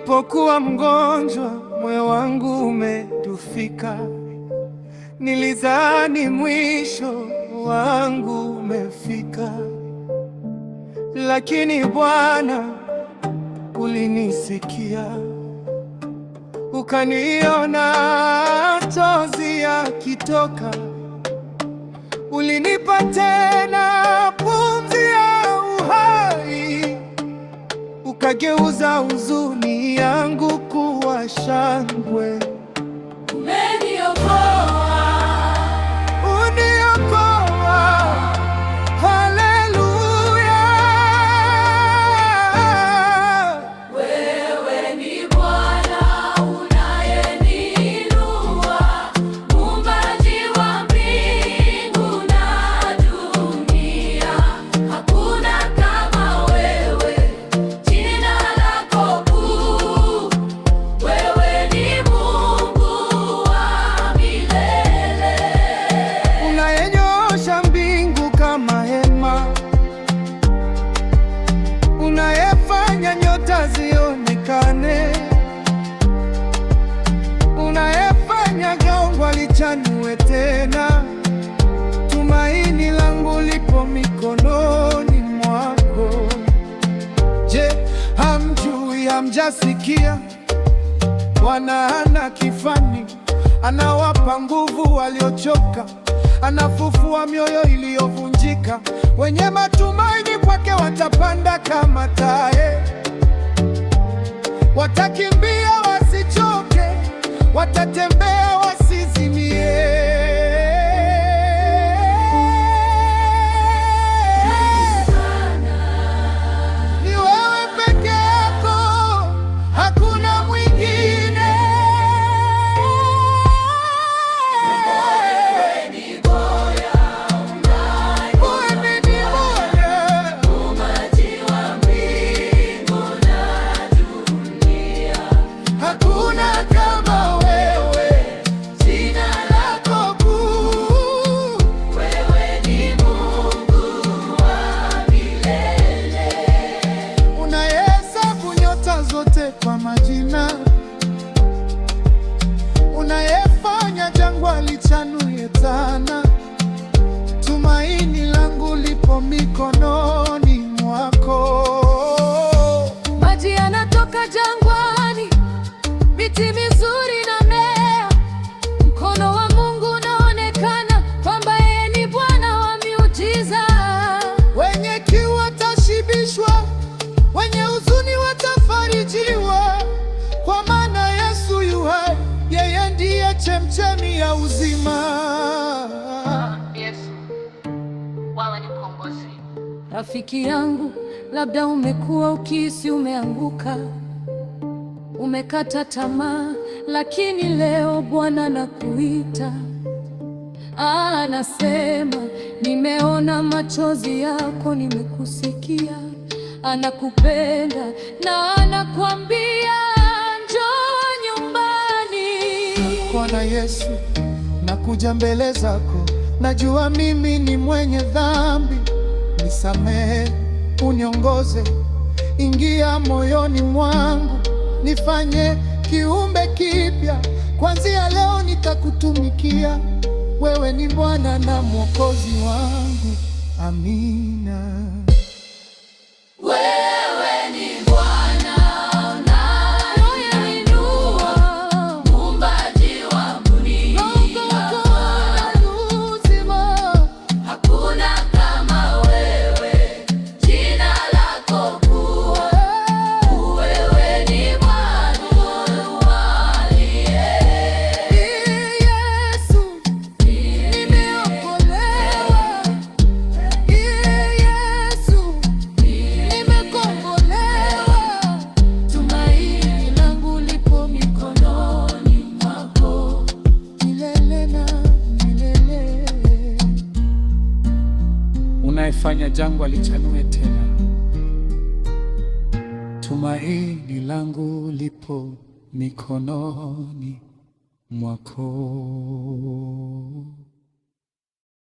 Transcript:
Nilipokuwa mgonjwa, moyo wangu umedufika. Nilidhani mwisho wangu umefika, lakini Bwana ulinisikia, ukaniona chozi yakitoka, ulinipa tena pumzi ya uhai, ukageuza huzuni yangu kuwa shangwe. Umeniokoa, uniokoa, haleluya. Wewe ni Bwana unayeniinua, muumbaji wa mbingu na dunia. Hakuna kama wewe, jina lako kuu. Wewe ni Mungu wa milele, unayenyoosha mbingu kama hema, unayefanya nyota zionekane, unayefanya jangwa lichanue tena. Tumaini langu lipo mikononi mwako. Je, hamjui, hamjasikia? Bwana hana kifani, anawapa nguvu waliochoka, anafufua mioyo iliyovunjika. Wenye matumaini kwake watapanda kama tai, watakimbia wasichoke, watatembea wasizimie. Ni wewe peke yako, hakuna mwingine. wewe ni Bwana Wewe ni moja, muumbaji wa mbingu na dunia. hakuna kama wewe, jina lako kuu. Wewe ni Mungu wa milele, Unayehesabu nyota zote kwa majina, unayefanya jangwa lichanuye tana. Tumaini langu lipo mikononi mwako. maji yanatoka jangwani, miti mizuri na mea. Mkono wa Mungu unaonekana kwamba yeye ni Bwana wa miujiza. Wenye kiu watashibishwa, wenye huzuni watafarijiwa, kwa maana Yesu yu hai, yeye ndiye chemchemi ya uzima. Yesu, wewe ni mkombozi. Rafiki yangu, labda umekuwa ukihisi umeanguka, umekata tamaa, lakini leo Bwana anakuita. Anasema, nimeona machozi yako, nimekusikia. Anakupenda na anakuambia, njoo nyumbani. Bwana Yesu, nakuja mbele zako, najua mimi ni mwenye dhambi. Nisamehe, uniongoze, ingia moyoni mwangu, nifanye kiumbe kipya. Kuanzia leo nitakutumikia, wewe ni Bwana na Mwokozi wangu. Amina. Wewe ni Bwana unayeinua, muumbaji wa mbingu na Uzima, hakuna kama wewe, jina lako kuu. Wewe ni Bwana wa milele, Yesu, nimeokolewa. Yesu, nimekombolewa. tumaini langu lipo mikononi mwako. Milele na milele. Unayefanya jangwa lichanue tena, tumaini langu lipo mikononi mwako.